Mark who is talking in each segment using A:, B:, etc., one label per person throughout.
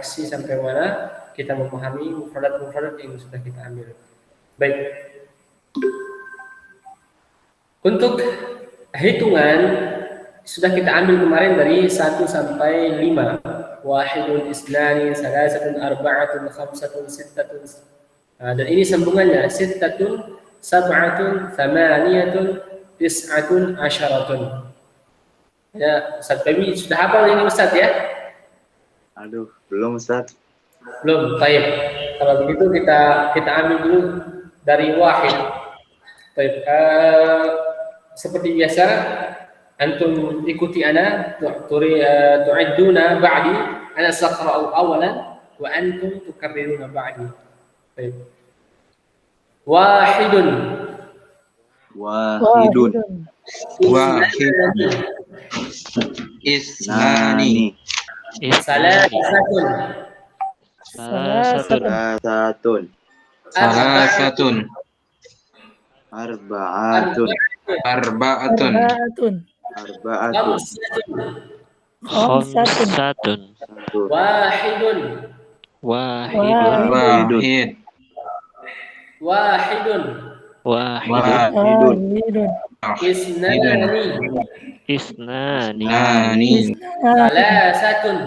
A: koreksi sampai mana kita memahami mufradat yang sudah kita ambil. Baik. Untuk hitungan sudah kita ambil kemarin dari 1 sampai 5. Wahidun, isnani, salasatun, arba'atun, khamsatun, sittatun. Dan ini sambungannya. Sittatun, sab'atun, thamaniyatun, tis'atun, asyaratun. Ya, Ustaz Femi sudah hafal ini Ustaz ya?
B: Aduh, belum Ustaz.
A: Belum, baik. Kalau begitu kita ambil dulu dari wahid. Baik. Seperti biasa, antum ikuti ana tu'idduna ba'di, ana saqra'u awalan wa antum tukarriruna ba'di. Baik. Wahidun.
C: Isnani.
A: Salasatun.
C: Arba'atun. Khamsatun.
A: Wahidun. Isnani. Salasatun.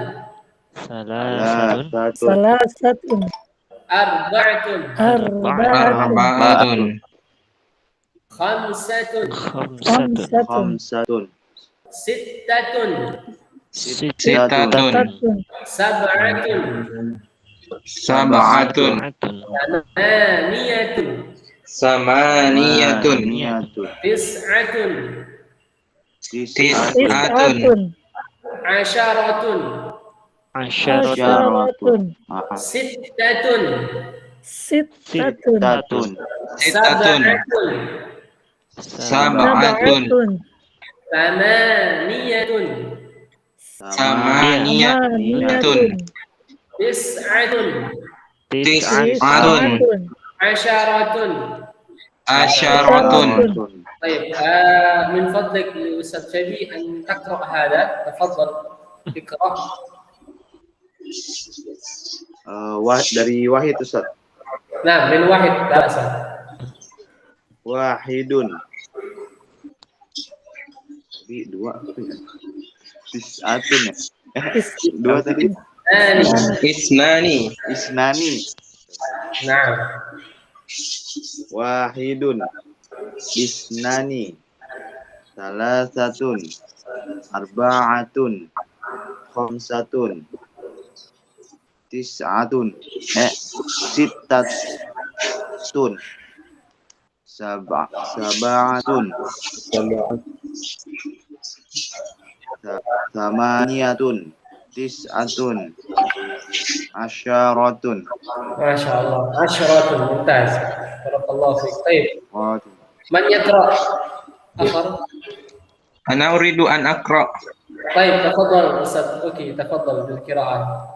A: Arba'atun. Khamsatun. Sittatun. Sab'atun. Samaniyatun. Tis'atun. Asyaratun. Sittatun. Sab'atun. Samaniyatun. Tis'atun. Asyaratun. طيب من فضلك لأستاذ فهمي أن تقرأ هذا. تفضل اقرأ.
B: Dari Wahid Ustaz.
A: Nah, min wahid bahasa.
B: Wahidun. Tadi 2 Tis'atun ya? 2 tadi.
C: Isnani.
A: Nah.
B: Wahidun. Isnani. Salasatun. Arba'atun. Khamsatun. Tis'atun. Sittatun. Sab'atun. Samaniyatun. Tis'atun. Asyaratun.
A: Masya Allah. Asyaratun. Mumtaz. Barakallahu fiik. Baik. Man yaqra? Akhar.
C: Ana uridu an aqra.
A: Baik, tafadhal Ustaz. Oke, tafadhal bil qiraah.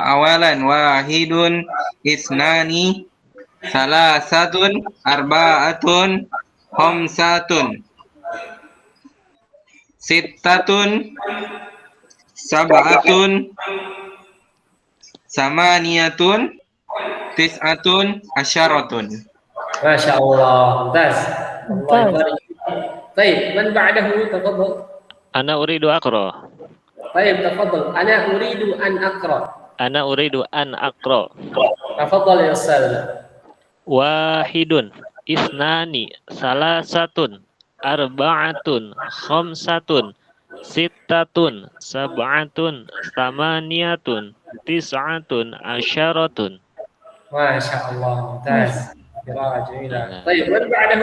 C: Awalan wahidun, isnani, salasatun, arba'atun, khamsatun, sittatun, sab'atun, samaniyatun, tis'atun, asyaratun.
A: Masya Allah. Mumtaz. Allah barik. Baik, man ba'dahu tafadhal.
D: Ana uridu aqra.
A: Baik, tafadhal. Ana uridu an aqra. Tafadhal ya Ustaz.
D: Wahidun, isnani, salasatun, arba'atun, khamsatun, sittatun, sab'atun, samaniyatun, tis'atun, asyaratun.
A: Masya Allah. Mumtaz. قراءة جميلة. طيب من بعده؟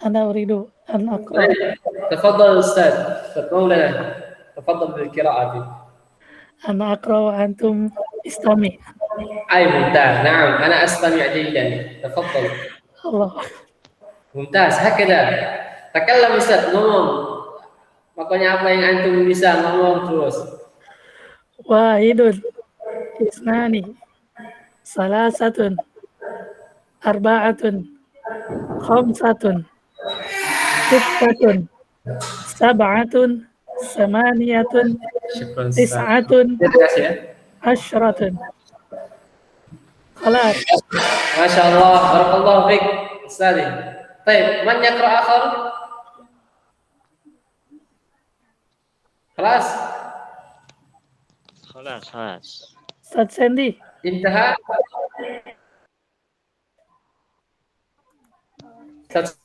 E: أنا أريد أن أقرأ.
A: تفضل أستاذ مولانا. تفضل بالقراءة.
E: أنا أقرأ وأنتم استمع.
A: أي ممتاز. نعم أنا أستمع جيدا. تفضل.
E: الله.
A: ممتاز. هكذا. تكلم أستاذ. ngomong. Makanya apa yang antum bisa ngomong terus.
E: Wahidun, isnani, salasatun, arba'atun, khamsatun, sittatun, sab'atun, samaniyatun,
A: Syukran.
E: Tis'atun
A: Terima kasih ya.
E: Ashratun. Khalas.
A: Masya Allah, barakallahu fiik, Ustaz. Baik, man yaqra akhar? Kelas
D: Khalas.
E: Ustaz Sandy.
A: intaha. Ustaz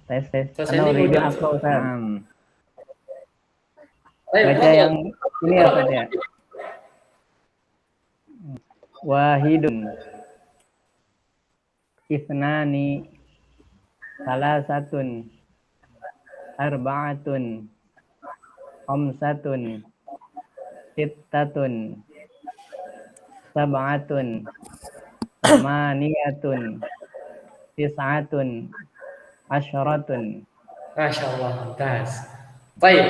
F: Tes.
A: Ustaz
F: Ana
A: Sandy
F: uridu
A: mau
F: apa Ustaz?
A: Baik,
F: Baca yang ini apa dia? Wahidun. Ithnani. Salasatun. Arba'atun. Khamsatun. Sittatun. Sab'atun. Thamaniyatun. Tis'atun. Asyaratun.
A: Masya Allah, mumtaz. Baik.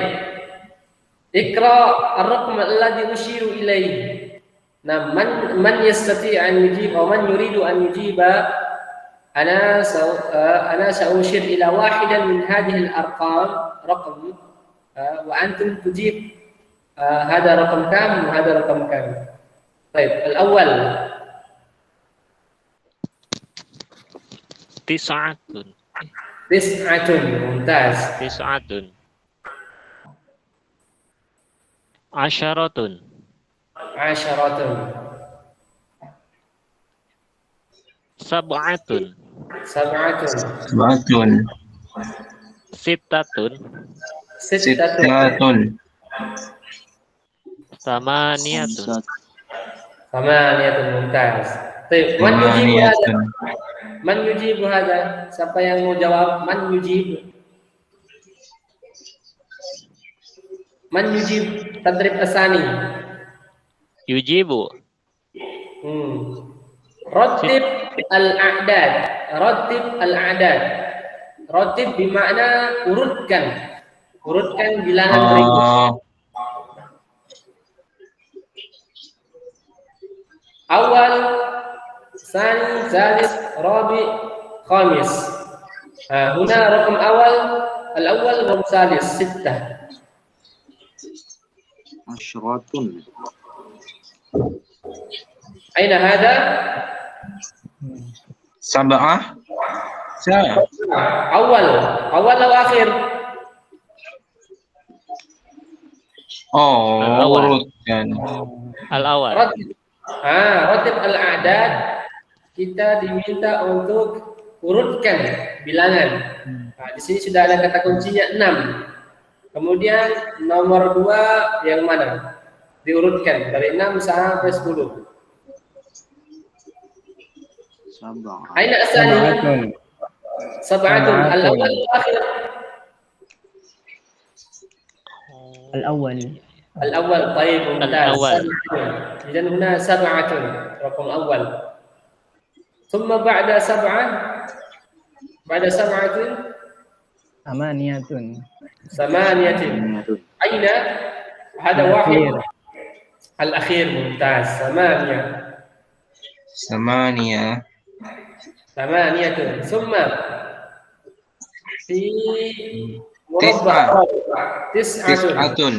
A: Iqra ar-raqm alladhi ushiru ilayhi. Nah, man yastati' an yujib atau man yuridu an yujiba ana sa'ushir ila wahidan min hadhihi al-arqam raqam wa antum tujib hada raqam kam wa hada raqam kam. Baik, al-awwal
D: Tis'atun.
A: tis'atun, mumtaz.
D: Tis'atun. Asyaratun.
A: Asyaratun.
D: Sab'atun.
A: Sab'atun.
C: Sab'atun.
D: Sittatun.
A: Sittatun.
C: Sittatun.
D: Samaniyatun.
A: Samaniyatun, mumtaz. Baik, man yujibu hada?
C: Samaniyatun.
A: Man yujibu hada? Siapa yang mau jawab? Man yujib. Man yujib tadrib asani.
D: Yujibu.
A: Rattib al-a'dad. Rattib al-a'dad. Rattib bermakna urutkan. Urutkan bilangan berikut. Awal, sani, salis, rabi, khamis. Huna rakam awal, al-awwal wa salis, sittah.
B: Asyaratun.
A: أين هذا؟
C: Sab'ah.
A: أول أو آخر؟
C: Oh,
D: Al-awwal.
C: urutkan.
D: Al-awal.
A: Ratib. Ratib al-a'dad, kita diminta untuk urutkan bilangan. Nah, di sini sudah ada kata kuncinya 6. Kemudian nomor 2 yang mana? Diurutkan dari 6 sampai 10.
B: Sab'ah.
A: Aina asani? Sab'atun. Al-awwal al-akhir.
F: Al-awwal.
A: الأول طيب ممتاز.
D: الأول.
A: إذا هنا 7 رقم أول. ثم بعد 7
F: Amaniyatun.
A: 8 أين هذا واحد الأخير ممتاز 8 ثم في مربع 9
C: Tis'atun.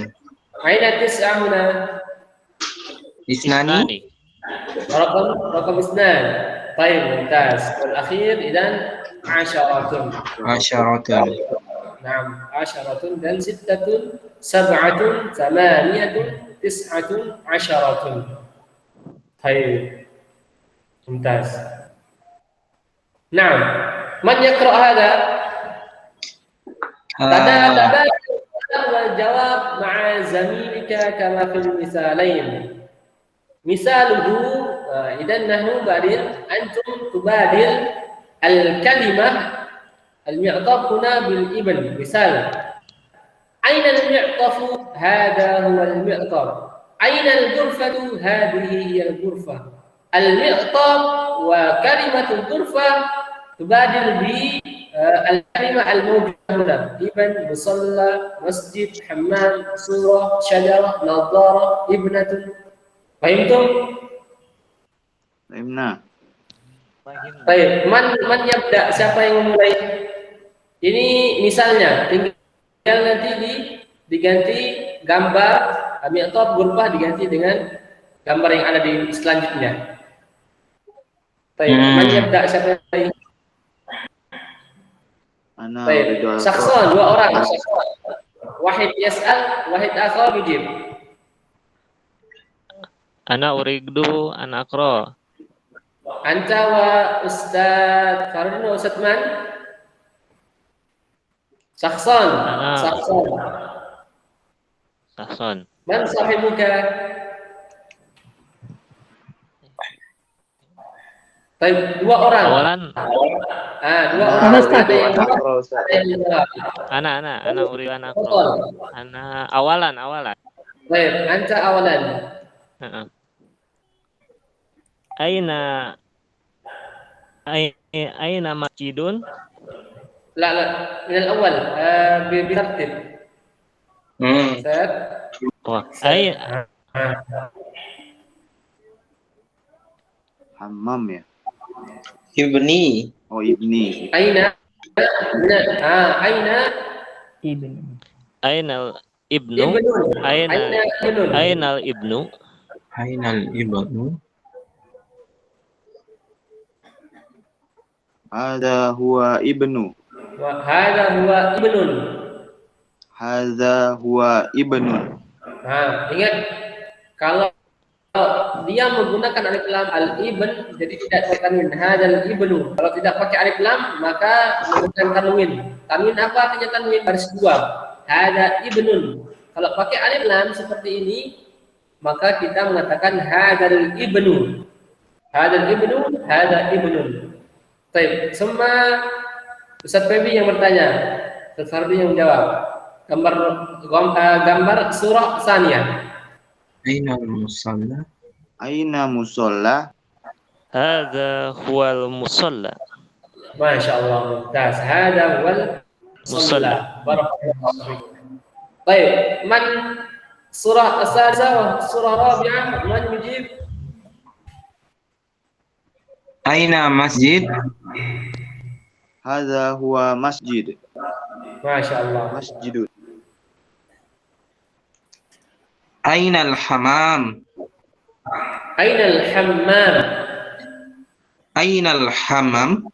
A: أين 9 هنا
C: Isnani.
A: رقم 2 طيب ممتاز والأخير إذن 10
C: Asyaratun.
A: نعم 10 dan 6 7 8 9 10 طيب ممتاز نعم من يقرأ هذا تبادل والجواب مع زميلك كما في المثالين مثاله إذا نحن بعدين أنتم تبادل الكلمة المعطف هنا بالابن مثال أين المعطف هذا هو المعطف أين الغرفة هذه هي الغرفة المعطف وكلمة الغرفة تبادل بالكلمة الموجودة هنا ابن مصلى مسجد حمام صورة شجرة نظارة ابنة فهمتم؟
B: Fahimna.
A: Baik, man yabda, siapa yang memulai? Ini misalnya tinggal nanti diganti gambar atau berubah diganti dengan gambar yang ada di selanjutnya. Baik, man yabda, siapa yang mulai?
B: Ana
A: Baik,
B: uridu an
A: syakhsan, dua orang. Wahid yas'al, wahid akhar yujib.
D: Ana uridu an aqra.
A: Anta wa Ustaz Farudin wa Ustaz Man? Syakhsan.
D: Ana.
A: Syakhsan.
D: Sahson.
A: Man sahibuka? Baik, dua orang.
D: Awalan.
A: Dua orang.
E: Mana Ustaz?
A: Ada yang jawab, ada yang jawab.
D: Ana uridu an aqra.
A: Betul.
D: Ana awalan.
A: Baik, anta awalan.
D: Heeh. Aina masjidun?
A: La, min al-awwal. Bitartib. Ustaz.
D: Wah,
B: hammam ya.
C: Ibni.
B: Oh, ibni.
A: Aina. Aina.
F: Ibn.
D: Ainal ibnu?
A: Ibnun.
D: Aina
A: ibnun.
D: Ainal ibnu?
C: Ainal ibnu.
B: Hadza huwa ibnu.
A: Wa hadza huwa ibnun.
B: Hadza huwa ibnun.
A: Ingat kalau dia menggunakan alif lam al-ibn jadi tidak pakai tanwin hadzal ibnu. Kalau tidak pakai alif lam maka menggunakan tanwin. Tanwin apa artinya tanwin? Baris dua. Hadza ibnun. Kalau pakai alif lam seperti ini maka kita mengatakan hadzal ibnu. Hadzal ibnu, hadza ibnun. Baik, semua Ustaz Febi yang bertanya, Ustaz Fardi yang menjawab. Gambar surah Saniyah.
C: Ainal musalla.
B: Aina musalla?
D: Hadza huwal musalla.
A: Masya Allah, mumtaz. Hada wal musalla. Barakallahu fiik. Baik, man surah as-sadisah, surah rabi'ah, man yujib?
C: Aina masjid.
B: Hadza huwa masjid.
A: Masya Allah.
B: Masjidun.
C: Ainal hamam.
A: Aina al-hammam?
C: Ainal hammam.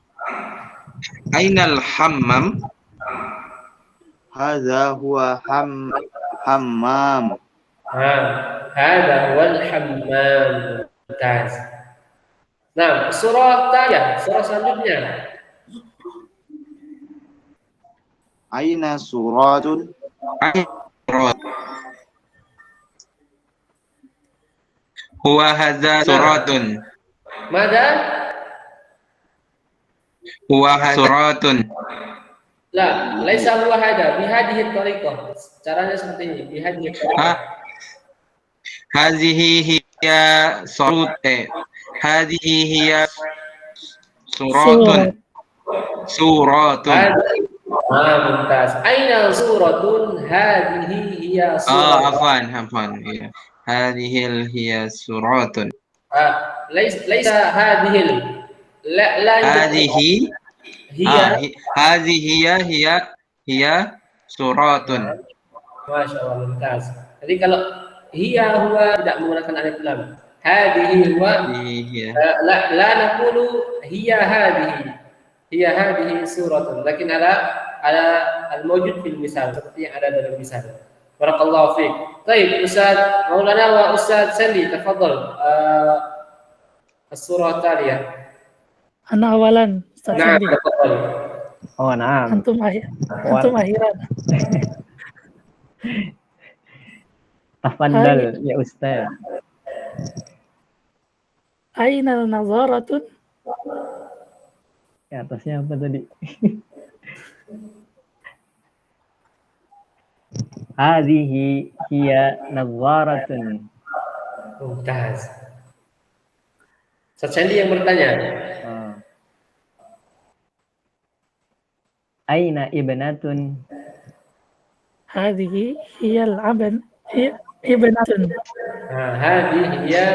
C: Ainal hammam.
B: Hadza huwa hammam.
A: Hada wal hammam. Mumtaz. Nah, surah Tayyah, surah selanjutnya.
B: Aina suratun?
C: Huwa hadza suratun.
A: Mada?
C: Huwa suratun.
A: La, laisa huwa hada, bihadihi tariqah. Caranya seperti ini, bihadihi tariqah.
C: Hadhihi hiya hadhihi hiya suratun. Suratun.
A: Mumtaz. Aina suratun hadhihi hiya suratun.
C: Afwan. Iya. Hadhihi hiya suratun.
A: Laisa hadhihi. La
C: Hadhihi
A: hiya.
C: hiya suratun.
A: Masya Allah, mumtaz. Jadi kalau hiya huwa tidak menggunakan alif lam. Hadhihi huwa. La naqulu hiya hadhihi. Hiya hadhihi suratun. Lakin ala al-mawjud fil misal, seperti yang ada dalam misal. Barakallahu fiik. Baik, Ustaz Maulana wa Ustaz Sandi, tafadhal. As-surah Taliyah.
E: Ana awalan, Ustaz
A: Nah,
E: Sandi.
A: tafadhal.
F: Oh, na'am.
E: Antum akhiran.
F: Tafadhal ya Ustaz.
E: Aina nazaratun?
F: Ya, atasnya apa tadi? Hadhihi hiya nazaratun.
A: Mumtaz. Ustaz Sandi yang bertanya.
F: Aina ibnatun?
E: Hadhihi hiya al-aban. Ibnatun.
A: Hadhihi hiya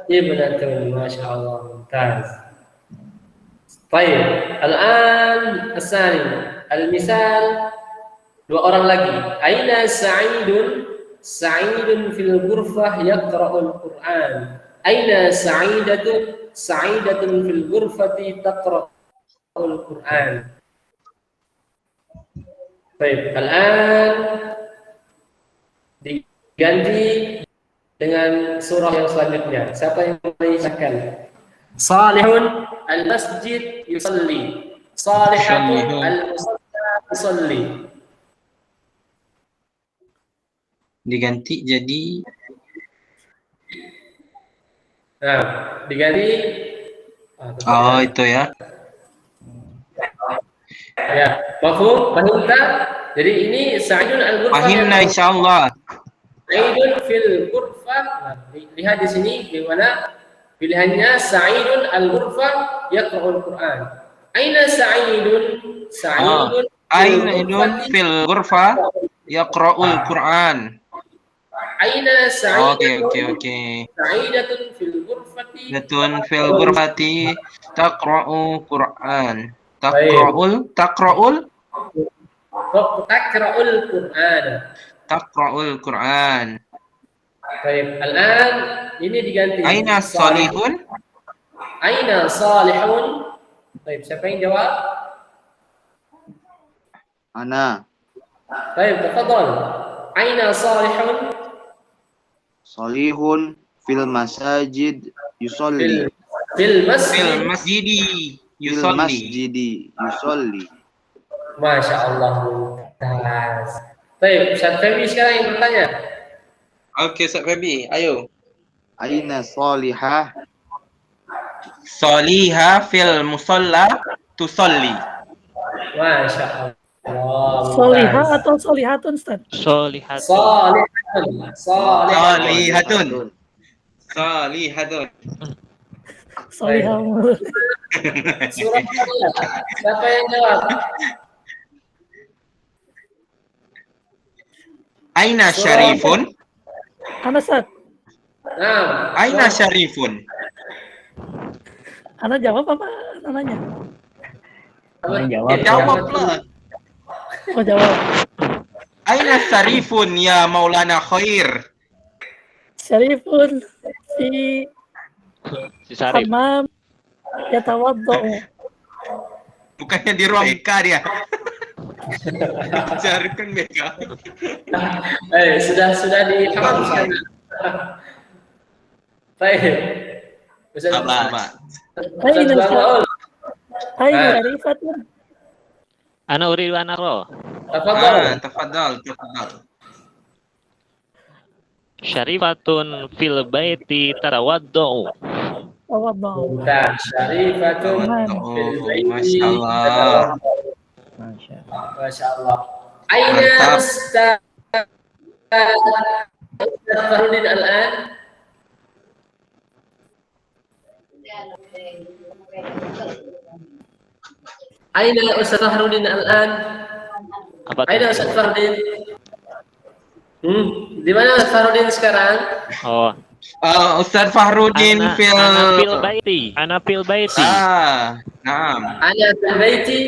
A: ibnatun. Masya Allah, mumtaz. Baik, al-an as-sani. Al-misal, dua orang lagi. Aina Sa'idun? Sa'idun fil ghurfah yaqra'ul Qur'an. Aina Sa'idatun? Sa'idatun fil ghurfati taqra'ul Qur'an. Baik, al-an diganti dengan surah yang selanjutnya. Siapa yang mengisahkan? Salihun al-masjid yusalli. Salihatun al-musalla yusalli.
C: Diganti jadi
A: Nah, diganti
C: itu ya.
A: ya, mafhum? Paham tak? Jadi ini Sa'idun al-ghurfah.
C: Fahimna insyaallah.
A: Sa'idun fil ghurfah. Nah, lihat di sini bagaimana pilihannya. Sa'idun al-ghurfah yaqra'ul Qur'an. Aina Sa'idun? Sa'idun
C: Ainun fil ghurfa yaqra'ul Qur'an.
A: Aina Sa'idatun?
C: Oke.
A: Sa'idatun fil ghurfati.
C: Datun fil ghurfati taqra'u Qur'an.
A: Baik.
C: Taqra'ul
A: Taqra'ul Qur'an.
C: Taqra'ul Qur'an.
A: Baik, al-an ini diganti.
C: Aina salihun?
A: Aina salihun? Baik, siapa yang jawab?
B: Ana.
A: Baik, tafadhal. Aina salihun?
B: Salihun fil masajid yusolli.
A: Fil
C: Fil
A: masjid.
C: masjidi
B: Fil
C: yusolli.
B: masjidi yusolli.
A: Masya Allah. Mumtaz. Baik, Ustaz Femi sekarang yang bertanya.
C: Oke, Ustaz Fabi, ayo.
B: Aina salihah?
C: Saliha fil musalla tusolli.
A: Masya Allah.
E: Solihah atau solihatun, Ustaz?
D: Solihatun.
A: Salihun. Salihun.
C: Salihatun.
E: Solihah mulu.
A: Surah Allah. Siapa yang jawab?
C: Aina syarifun?
E: Ana, Ustaz.
A: Nah,
C: Aina syarifun?
E: Ana jawab apa ananya?
F: Ana jawab.
C: Jawablah.
E: Oh, jawab.
C: Aina syarifun ya Maulana Khair?
E: Syarifun fi
D: Si Sarif.
E: hammam yatawaddau.
C: Bukannya di ruang BK dia. Syarifun BK.
A: sudah diharamkan. Baik. Ustaz
C: Apa?
E: Aina
A: Baul.
E: Aina Rifatun.
D: Ana uridu an ara.
A: Tafadhal.
C: Tafadhal.
D: Syarifatun fil baiti tarawaddau.
E: Tawaddau.
A: Mumtaz. Syarifatun fil baiti.
C: Masya Allah.
F: Masya
A: Masya Allah. Aina
C: Mantap.
A: Ustaz Fahrudin al-an? Aina Ustaz Fahrudin al-an?
D: Apa tuh?
A: Aina Ustaz Fahrudin? Di mana Ustaz Fahrudin sekarang?
D: Oh,
C: Ustaz Fahrudin
D: ana fil baiti. Ana fil baiti.
C: Naam.
A: Ana fil baiti.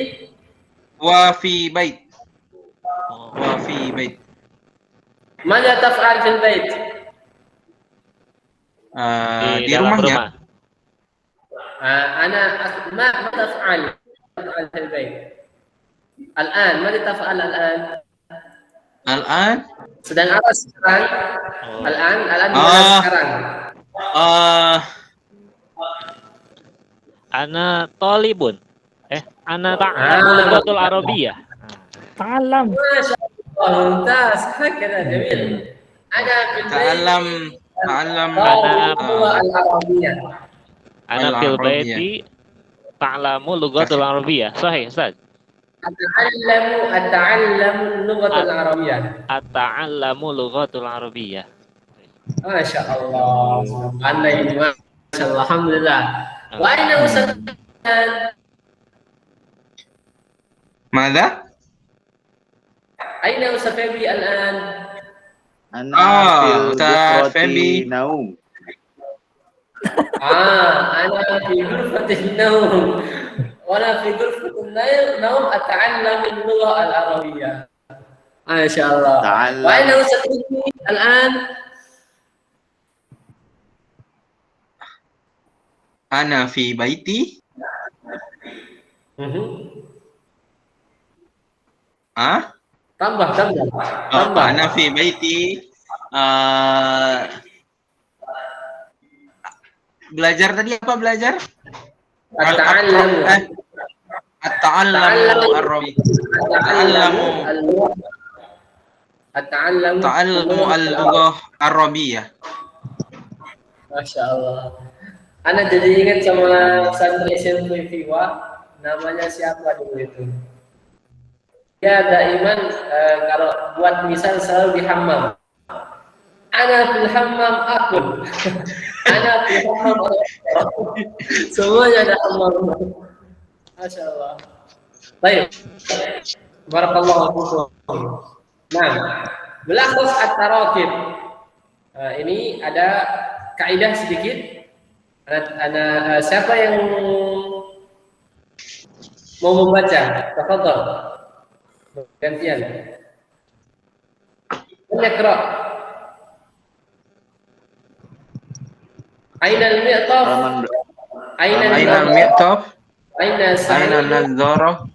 C: Wa fi bait.
D: Oh.
C: Wa fi bait.
A: Mada taf'al fil bait?
C: Di
D: dalam
C: rumahnya.
D: rumah.
A: Ana ma taf'al fil bait. Al-an, mada taf'al al-an?
C: Al-an.
A: Sedang apa sekarang?
D: Oh.
A: Al-an di mana sekarang?
D: Ana talibun. Ana ta'lamu lughatul arabiyyah.
E: Ta'allam.
A: Masya Allah, mumtaz. Hakada jamil. Ana fil bait.
C: Ta'allam
A: Huwa al-arabiyyah.
D: Ana fil
C: Al-Arabiyyah.
D: baiti ta'lamu lughatul arabiyyah. Sahih, Ustaz.
A: Ata'allamu lughatul arabiyyah.
D: Ata'allamu lughatul arabiyyah.
A: Masya Allah. Anda ini Masya Allah. Alhamdulillah. Wa aina Ustaz?
C: Mada?
A: Aina Ustaz Febi al-an?
B: Ana fil
C: Ustaz
B: ghurfati
C: Febi.
B: naum.
A: Ana fi ghurfatin naum. وأنا في غرفة النوم أتعلم اللغة العربية. ما شاء الله.
B: تعلم.
A: وأين أستاذ إبني الآن؟
C: Ana fi baiti. Ah?
A: Tambah.
C: Ana fi baiti. Belajar tadi apa belajar? At-ta'allamu ar-rabi. Ta'allamu al-lughah ar-rabiyah.
A: Masya Allah. Ana jadi ingat sama santri SMP Fiwa, namanya siapa dulu itu? Ya daiman kalau buat misal selalu di hammam. Ana fil hammam akul. Ana fil hammam. Semuanya ada hammam. Masya Allah. Baik. Barakallahu fiikum. Nah, mulakhas at-tarakib. Ini ada kaidah sedikit. Siapa yang mau membaca? Tafadhal. Gantian. Iqra. Aina al-mi'taf? Aina
C: al-mi'taf?
A: Aina
C: an-nadhara?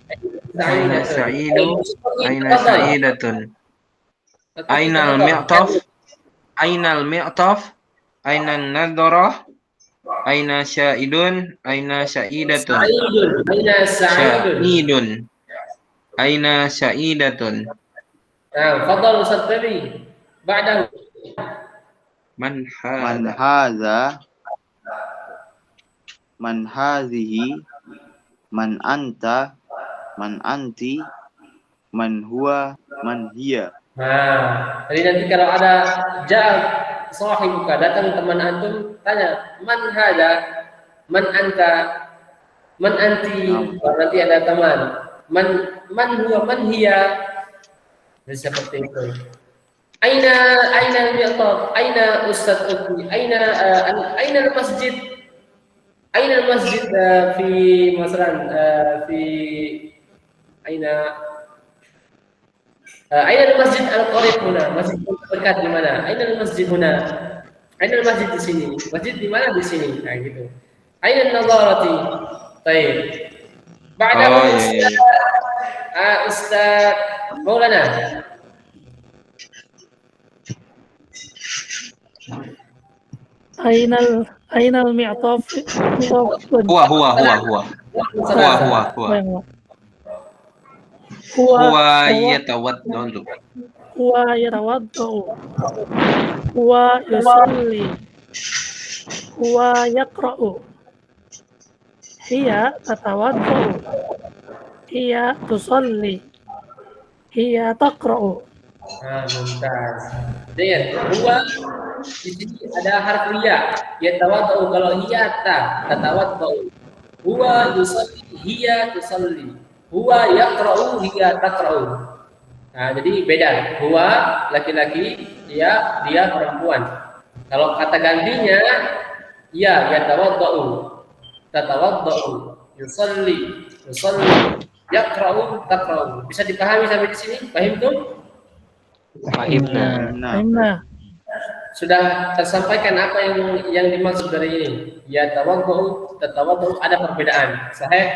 C: Aina sa'idu? Aina sa'idatun? Aina al-mi'taf? Aina al-mi'taf? Aina an-nadhara? Aina sya'idun? Aina sa'idatun?
A: Aina
C: Sya'idun. Aina sa'idatun?
A: Nah, fadhal Ustaz Tabi. Ba'dahu.
C: Man
B: hadza? Man hadhihi? Man anta? Man anti? Man huwa? Man hiya?
A: Nah, jadi nanti kalau ada sahibuka, datang teman antum, tanya, man hada, man anta, man anti, nanti ada teman, man huwa, man hiya, jadi seperti itu. Aina al-mi'taf, aina Ustaz Uqmi, aina al-masjid, aina al-masjid fi Masran, fi aina al-masjid al-qarib huna, masjid dekat di mana? Aina al-masjid huna? Aina al-masjid di sini. Masjid di mana di sini? Nah, gitu. Aina an-nadharati? Baik. Ba'da Ustaz Maulana.
E: أين المعطف؟
C: هو يتوضأ.
E: هو يتوضأ. هو يصلي. هو يقرأ. هي تتوضأ. هي تصلي. هي تقرأ.
A: Mumtaz. Lihat, huwa di sini ada harf ya. Yatawaddau kalau hiya tatawaddau. Huwa yusalli, hiya tusalli. Huwa yaqra'u, hiya taqra'u. Nah, jadi beda. Huwa laki-laki, dia perempuan. Kalau kata gantinya ya yatawaddau. Tatawaddau, yusalli, yaqra'u, taqra'u. Bisa dipahami sampai di sini? Paham tuh?
D: Fahimna.
A: Sudah tersampaikan apa yang dimaksud dari ini? Ya tawaddu, tatawaddu, ada perbedaan. Sahih?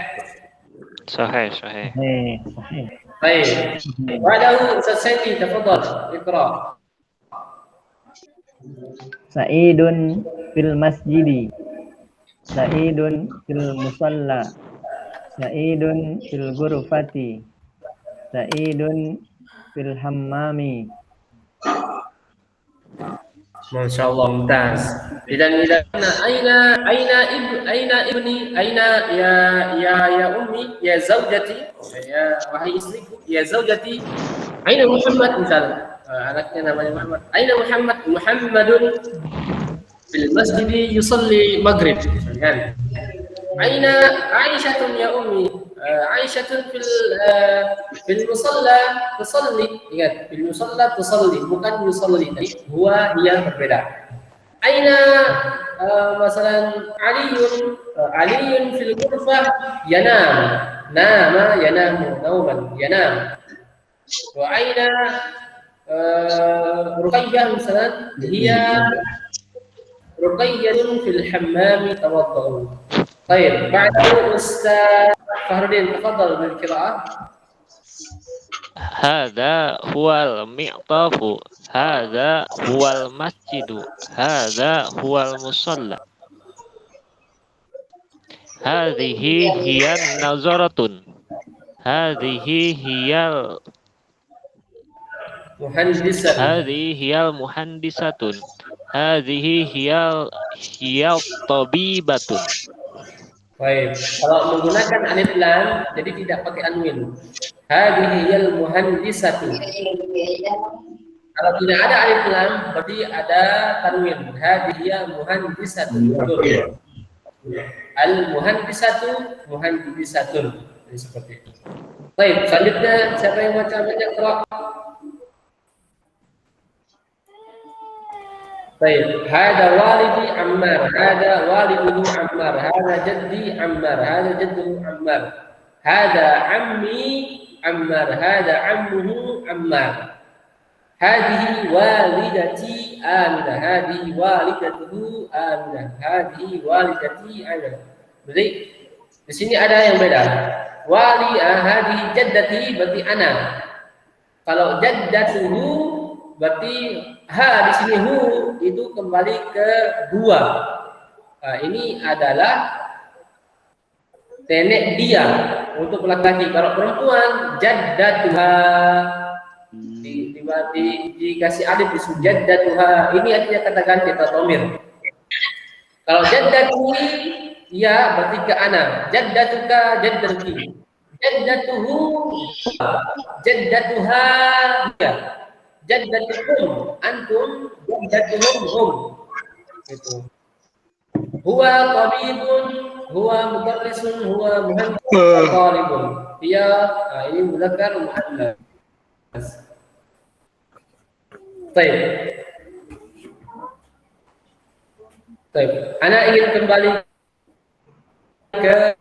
D: Sahih.
A: Baik. Ba'dahu Ustaz Saidi, tafadhal, iqra.
F: Sa'idun fil masjidi. Sa'idun fil musalla. Sa'idun fil ghurfati. Sa'idun fil hammami.
A: Masya Allah, mumtaz. Dan aina ibni, aina ya ummi, ya zaujati, ya wahai istriku, ya zaujati. Aina Muhammad misalnya, anaknya namanya Muhammad. Aina Muhammadun fil masjid yusalli maghrib. Kan? Aina Aisyatun ya ummi, Aisyatun fil musalla tusalli. Ingat, fil musalla tusalli, bukan yusalli. Huwa dia berbeda. Aina masalan Aliyun fil ghurfah yanam. Nama yanamu nauman yanam. Wa aina Ruqayyah misalan hiya Ruqayyah fil hammam tawaddau. Baik, ba'du Ustaz Fahrudin tafadhal bil qira'ah.
D: Hadza huwal mi'tafu. Hadza huwal masjidu. Hadza huwal musalla. Hadhihi hiyan nazaratun. Hadhihi hiyal
A: Muhandisah.
D: Hadhihi hiyal muhandisatun. Hadhihi hiyal tabibatun.
A: Baik, kalau menggunakan alif lam jadi tidak pakai tanwin. Hadhihi hiyal muhandisatu. Kalau tidak ada alif lam berarti ada tanwin. Hadhihi hiyal muhandisatu. Betul. Al muhandisatu muhandisatun. Jadi seperti itu. Baik, selanjutnya siapa yang baca Qira'? Baik, hada walidi Ammar, hada waliduhu Ammar, hada jaddi Ammar, hada jadduhu Ammar, hada ammi Ammar, hada ammuhu Ammar. Hadihi walidati Aminah, hadihi walidatuhu Aminah, hadihi walidati Aminah. Jadi di sini ada yang beda. Hadihi jaddati berarti ana. Kalau jaddatuhu berarti ha di sini hu itu kembali ke dua. Nah, ini adalah nenek dia untuk laki-laki. Kalau perempuan jaddatuha dikasih alif di sini jaddatuha. Ini artinya kata ganti atau dhamir. Kalau jaddatuhi ya berarti ke ana. Jaddatuka jaddatuki. Jaddatuhu jaddatuha ya. Jaddatuhum antum jaddatuhum hum. Itu. Huwa tabibun, huwa mudarrisun, huwa muhandis, talibun. Dia ini muzakkar muannas. Baik. Baik. Ana ingin kembali ke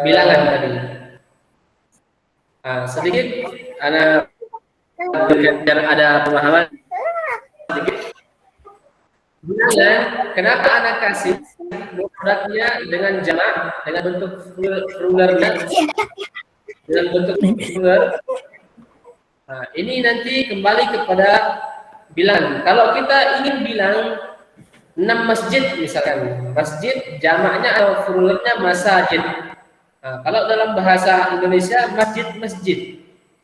A: bilangan tadi. Sedikit ana biar ada pemahaman sedikit. Bilangan, kenapa anak kasih mufradnya dengan jamak, dengan bentuk pluralnya, dengan bentuk plural? Nah, ini nanti kembali kepada bilangan. Kalau kita ingin bilang 6 masjid misalkan, masjid jamaknya atau pluralnya masajid. Nah, kalau dalam bahasa Indonesia masjid.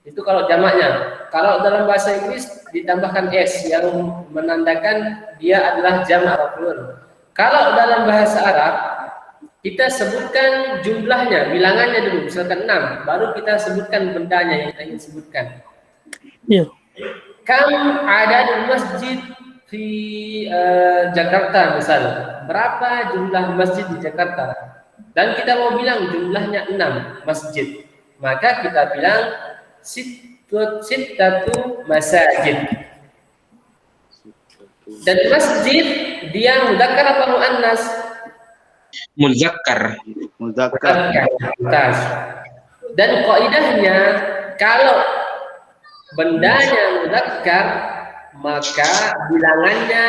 A: Itu kalau jamaknya. Kalau dalam bahasa Inggris ditambahkan s yang menandakan dia adalah jamak atau plural. Kalau dalam bahasa Arab kita sebutkan jumlahnya, bilangannya dulu, misalkan 6, baru kita sebutkan bendanya yang kita ingin sebutkan.
E: Iya.
A: Kam adadul masjid di Jakarta misalnya. Berapa jumlah masjid di Jakarta? Dan kita mau bilang jumlahnya 6 masjid. Maka kita bilang sittatu masajid. Dan masjid dia mudzakkar apa muannas?
C: Muzakkar.
B: Muzakkar.
A: Dan kaidahnya kalau bendanya mudzakkar maka bilangannya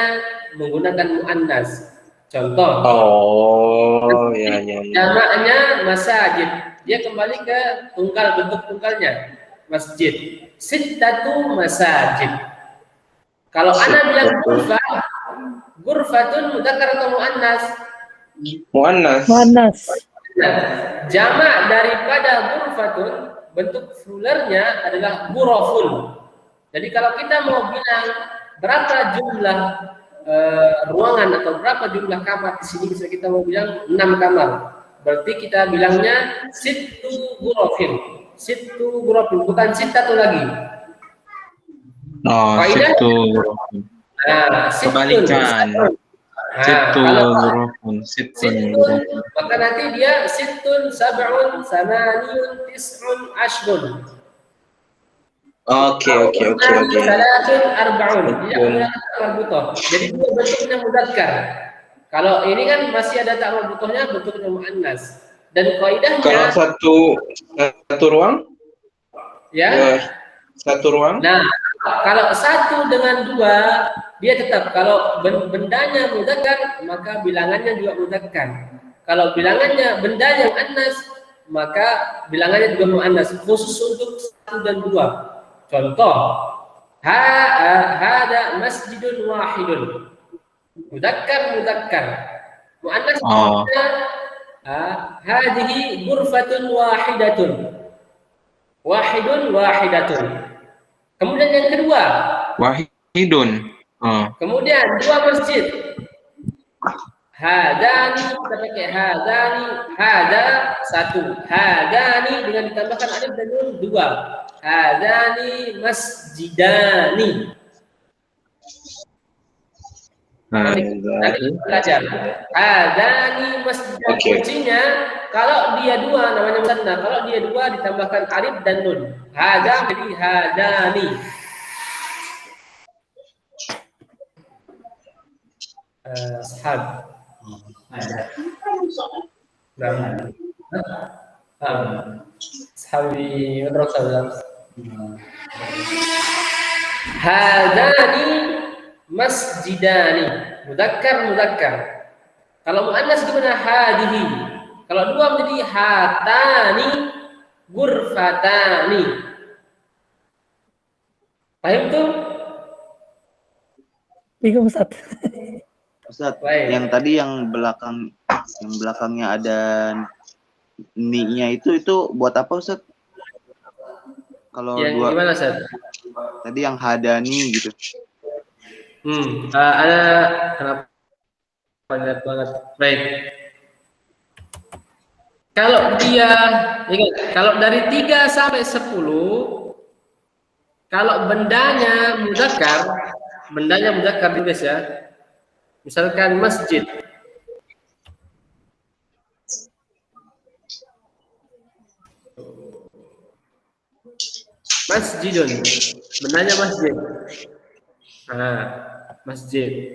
A: menggunakan muannas. Contoh.
C: Oh, ya.
A: Jamaknya masajid. Dia kembali ke tunggal, bentuk tunggalnya. Masjid. Sittatu masajid. Kalau ana bilang gurfatun mudzakkar atau muannas?
C: Muannas.
A: Jamak daripada gurfatun bentuk pluralnya adalah ghurafun. Jadi kalau kita mau bilang berapa jumlah ruangan atau berapa jumlah kamar di sini, bisa kita mau bilang 6 kamar. Berarti kita bilangnya sittu ghurafin. Sittu ghurafin, bukan sittatu lagi.
C: Oh, situ. Kebalikan. Situ ghurafun,
A: sittun. Maka nanti dia sittun, sab'un, samaniyun, tis'un, ashrun.
C: Oke.
A: Salasun arba'un. Tidak menggunakan tak marbutoh. Jadi dua bentuknya mudzakkar. Kalau ini kan masih ada tak marbutohnya bentuknya muannas. Dan
C: Kalau
A: kaidahnya
C: satu ruang,
A: ya.
C: satu ruang.
A: Nah, kalau satu dengan dua dia tetap kalau bendanya mudzakkar maka bilangannya juga mudzakkar. Kalau bilangannya bendanya muannas maka bilangannya juga muannas khusus untuk satu dan dua. Contoh, hada masjidun wahidun. Mudzakkar. Muannas hadhihi ghurfatun wahidatun. Wahidatun. Kemudian yang kedua,
C: Wahidun.
A: kemudian dua masjid. Hadani, kita pakai hadani, hada satu, hadani dengan ditambahkan alif dan nun dua. Hadani masjidani. Belajar. Hadani masjidani. Kuncinya kalau dia dua namanya musanna, kalau dia dua ditambahkan alif dan nun. Hada jadi hadani. Ashab. Ashabi madrasah. Hadani masjidani. Mudzakkar. Kalau muannas gimana? Hadihi. Kalau dua menjadi hatani ghurfatani. Paham tuh?
E: Bingung Ustaz.
B: Ustaz,
A: Baik.
B: yang tadi yang belakangnya ada ni-nya itu buat apa Ustaz? Kalau
A: Yang
B: dua
A: gimana, Ustaz?
B: tadi yang hadani gitu.
A: Ada kenapa banyak banget. Baik. Kalau dia ingat, kalau dari 3 sampai 10 kalau bendanya mudzakkar guys ya. Misalkan masjid. Masjidun. Bendanya masjid. Masjid.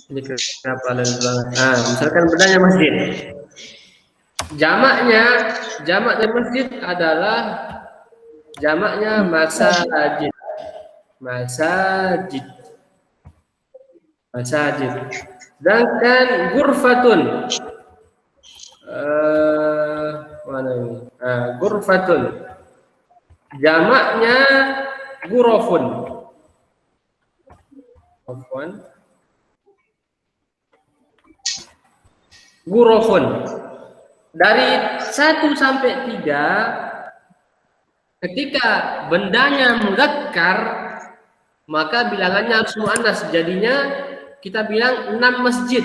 A: Ini kenapa dan banget. Misalkan bendanya masjid. Jamak dari masjid adalah jamaknya masajid. Sedangkan ghurfatun mana ini? Ghurfatun jamaknya ghurafun. Ghurafun. Dari 1 sampai 3 ketika bendanya mudzakkar maka bilangannya harus muannas. Jadinya kita bilang 6 masjid.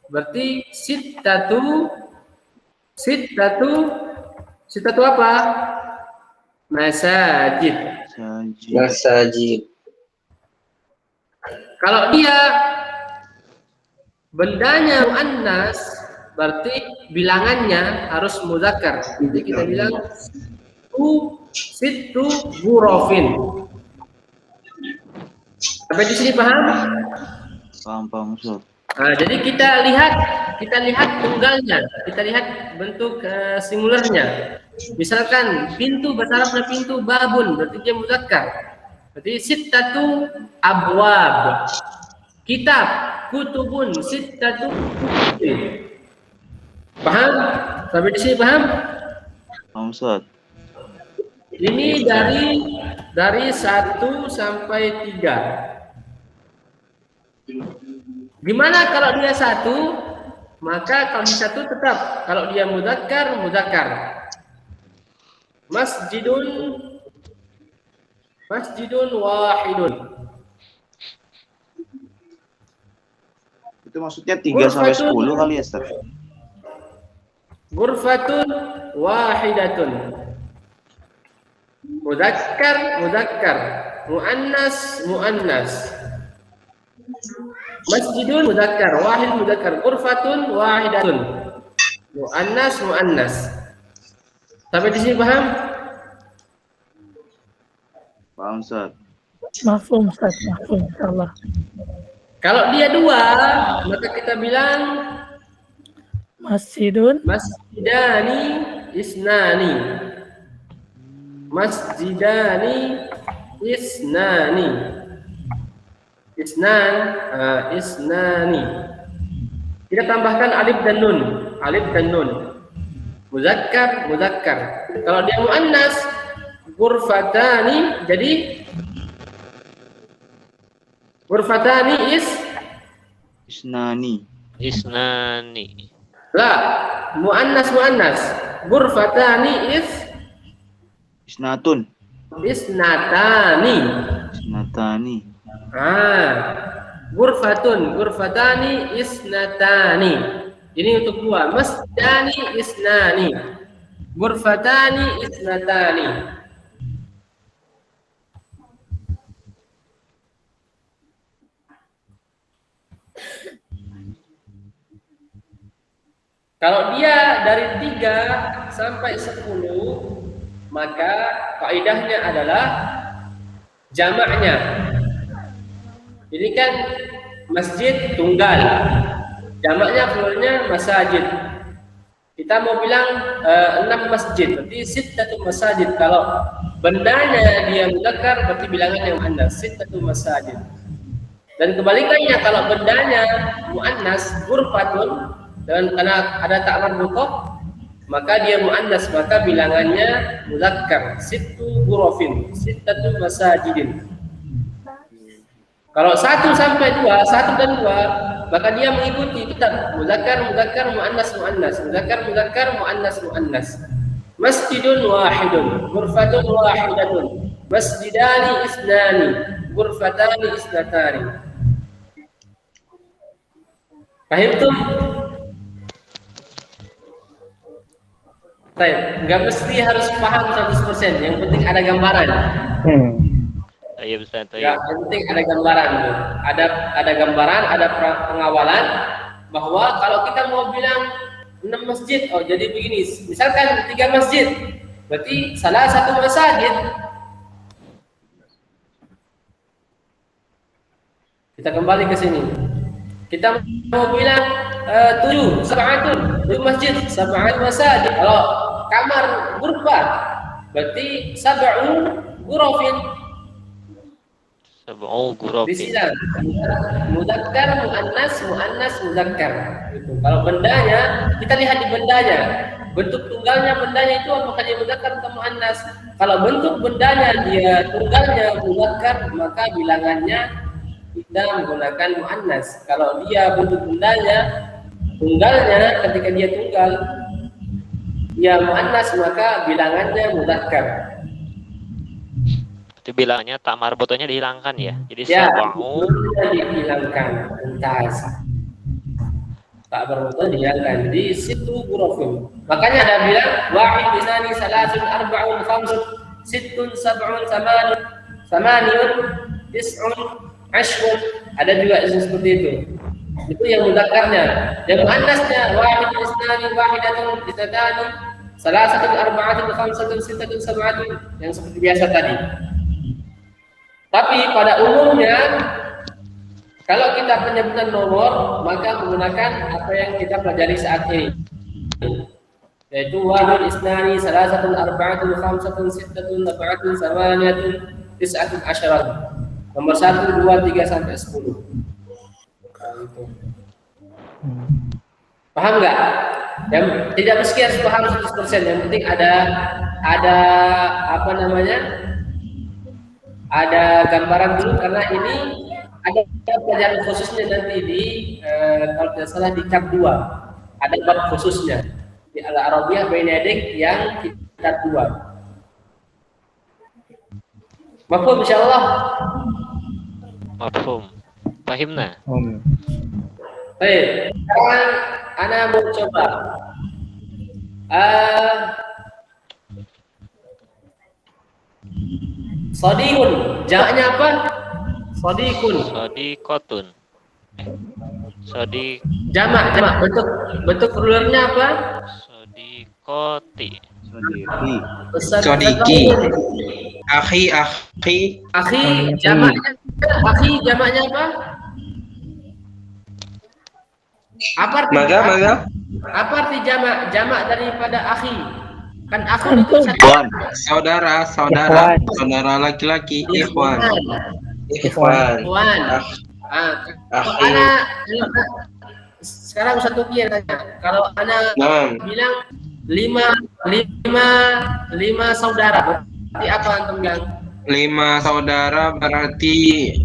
A: Berarti sittatu apa? Masajid. Kalau dia bendanya muannas berarti bilangannya harus mudzakkar. Jadi kita bilang sittu ghurafin. Sampai di sini paham?
B: Paham Ustaz.
A: Jadi kita lihat tunggalnya, kita lihat bentuk singularnya. Misalkan pintu bahasa Arabnya pintu babun, berarti dia mudzakkar. Berarti sittatu abwab. Kitab kutubun sittatu kutubin. Paham? Sampai di sini paham?
B: Paham Ustaz.
A: Ini dari 1 sampai 3. Gimana kalau dia 1? Maka kalau di 1 tetap. Kalau dia mudzakkar. Masjidun wahidun.
B: Itu maksudnya 3 sampai 10 kali ya Ustaz?
A: Ghurfatun wahidatun. Mudzakkar. Muannas. Masjidun mudzakkar, wahid mudzakkar, ghurfatun wahidatun. Muannas. Sampai di sini paham?
B: Paham, Ustaz.
E: Mafhum Ustaz, mafhum insyaallah.
A: Kalau dia dua, maka kita bilang
E: Masjidun
A: masjidani isnani. Masjidani isnani. Isnani. Kita tambahkan alif dan nun. Alif dan nun. Muzakkar. Kalau dia muannas, ghurfatani, jadi ghurfatani
B: Isnani.
A: la muannas. Ghurfatani
B: Isnatun.
A: isnatani. Ghurfatani isnatani. Ini untuk dua. Masjidani isnani. Ghurfatani isnatani. Kalau dia dari 3 sampai 10, maka kaidahnya adalah jamaknya. Ini kan masjid tunggal, jamaknya pluralnya masajid. Kita mau bilang 6 masjid, berarti sittatu masajid. Kalau bendanya dia mudzakkar, berarti bilangannya muannas, sittatu masajid. Dan kebalikannya, kalau bendanya muannas, ghurfatun, dan karena ada tak marbuthah, maka dia muannas, maka bilangannya mudzakkar, sittu ghurafin, sittatu masajidin. Kalau 1 sampai 2, 1 dan 2, maka dia mengikuti kitab mudzakkar, muannas, mudzakkar, muannas. Masjidun wahidun, ghurfatun wahidatun, masjidani isnani, ghurfatani isnatani. Paham tuh? Baik, nggak mesti harus paham 100%, yang penting ada gambaran.
D: Iya Ustaz.
A: Ya, yang penting ada gambaran. Ada gambaran, ada pengawalan bahwa kalau kita mau bilang 6 masjid, oh jadi begini. Misalkan 3 masjid, berarti salah satu masjid. Kita kembali ke sini. Kita mau bilang 7 masjid, 7 masjid. Kalau kamar ghurfah, berarti 7 ghurafin.
D: 7
A: Di
D: ghurafin.
A: sini mudzakkar, muannas, mudzakkar. Itu. Kalau bendanya, kita lihat di bendanya. Bentuk tunggalnya bendanya itu apakah dia mudzakkar atau muannas? Kalau bentuk bendanya dia tunggalnya mudzakkar, maka bilangannya kita menggunakan muannas. Kalau dia bentuk bendanya tunggalnya, ketika dia tunggal dia muannas, maka bilangannya mudzakkar.
D: Itu bilangnya tak marbuthahnya dihilangkan ya. Jadi
A: Ya,
D: sab'u
A: dihilangkan, entas. Tak marbuthah dihilangkan. Di situ ghurafun. Makanya ada bilang wahid, isnani, salasun, arba'un, khamsun, sittun, sab'un, samaniyun, tis'un, ashrun. Ada juga seperti itu. Itu yang mudzakarnya. Yang muannasnya wahid, isnani, wahidatun, isnatani, salasatun, arba'atun, khamsatun, sittatun, sab'atun, yang seperti biasa tadi. Tapi pada umumnya kalau kita penyebutan nomor, maka menggunakan apa yang kita pelajari saat ini, yaitu wahid, isnani, salasatun, arba'atun, khamsatun, sittatun, sab'atun, samaniyatun, tis'atun, asyaratun. Nomor 1, 2, 3 sampai 10. Paham nggak? Yang tidak mesti harus paham 100%. Yang penting ada apa namanya? Ada gambaran dulu, karena ini ada pelajaran khususnya nanti di kalau tidak salah di Cap 2. Ada bab khususnya di Al-Arabiyah Bainadik yang kitab 2. Mafhum insyaallah.
D: mafhum. Fahimna.
A: Baik, sekarang ana mau coba Sadiqun, jamaknya apa? Sadiqun.
D: Sadiqatun.
A: Jamak. Bentuk pluralnya apa?
D: Sadiqati.
B: Sodiki.
A: Ustaz
C: Sodiki.
A: Fahmi.
C: Akhi.
A: Akhi jamaknya apa? Apa arti
C: Mada?
A: Apa arti jamak daripada akhi? Kan akhun itu satu.
B: Ikhwan.
C: Saudara laki-laki. Ikhwan.
A: Ikhwan. Kalau
C: Akhi.
A: sekarang Ustaz Tuki yang tanya. Kalau anak
C: Naam.
A: bilang lima saudara, berarti apa antum bilang?
C: 5 saudara berarti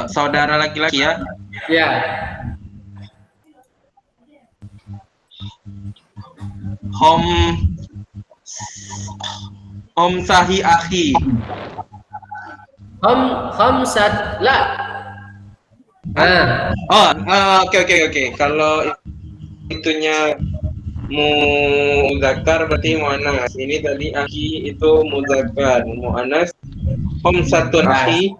C: saudara laki-laki ya.
A: Ya.
C: Hom sahi akhi.
A: Khamsat la.
C: Oke. Kalau itunya muzakkar berarti muannas. Ini tadi akhi itu muzakkar, muannas. Khamsatun akhi.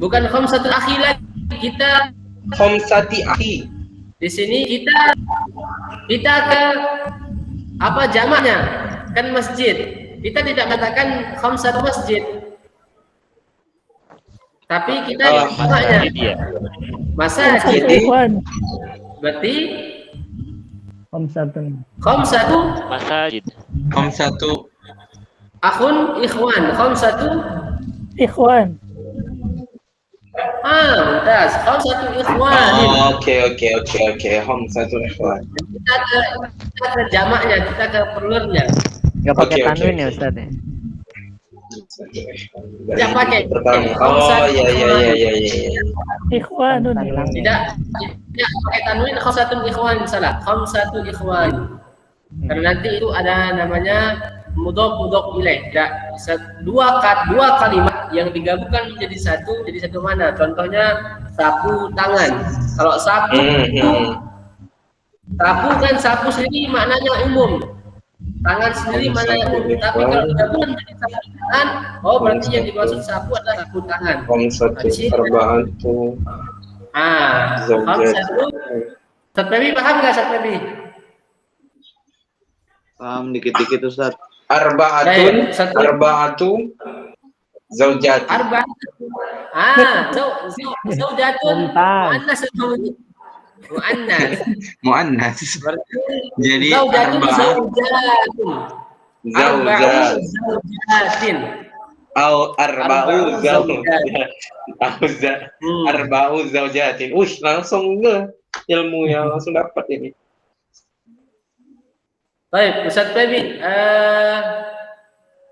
A: Bukan khamsatul akhi lagi. Kita
C: Khamsati akhi.
A: di sini kita ke apa jamaknya? Kan masjid. Kita tidak katakan khamsat masjid. Tapi kita jamaknya
D: Dia.
A: masajid.
E: Ikhwan.
A: Berarti
F: Khamsatun.
A: khamsatu
D: Masjid.
C: Khamsatu.
A: akhun ikhwan. Khamsatu
E: Ikhwan.
A: mumtaz. Khamsatu ikhwan.
C: Oke. Khamsatu ikhwan.
A: Kita ke jamaknya, kita ke pluralnya.
F: Enggak pakai
C: Oke.
F: tanwin ya Ustaz ya?
A: Tidak pakai.
C: Pertama. Iya.
E: Ikhwanun.
A: Tidak pakai tanwin. Khamsatun ikhwan salah. Khamsatu ikhwan. Karena nanti itu ada namanya mudhof ilaih. Dua kalimat yang digabungkan menjadi satu mana? Contohnya sapu tangan. Kalau sapu kan sapu sendiri maknanya umum. Tangan sendiri maknanya umum. Tapi kalau digabungkan menjadi satu tangan, berarti yang dimaksud sapu adalah sapu tangan.
C: Khamsatu arba'atu.
A: Khamsatu. Ustaz Febi paham nggak Ustaz Febi?
B: Paham dikit-dikit Ustaz.
C: Arba'atu zaujat.
A: Zaujatun muannas
C: Muannas.
A: berarti
C: Jadi
A: zaujatun
C: arba'atu
A: zaujatin
C: arba'u zaujatin. Langsung ilmu yang langsung dapat ini.
A: Baik, Ustaz Febi,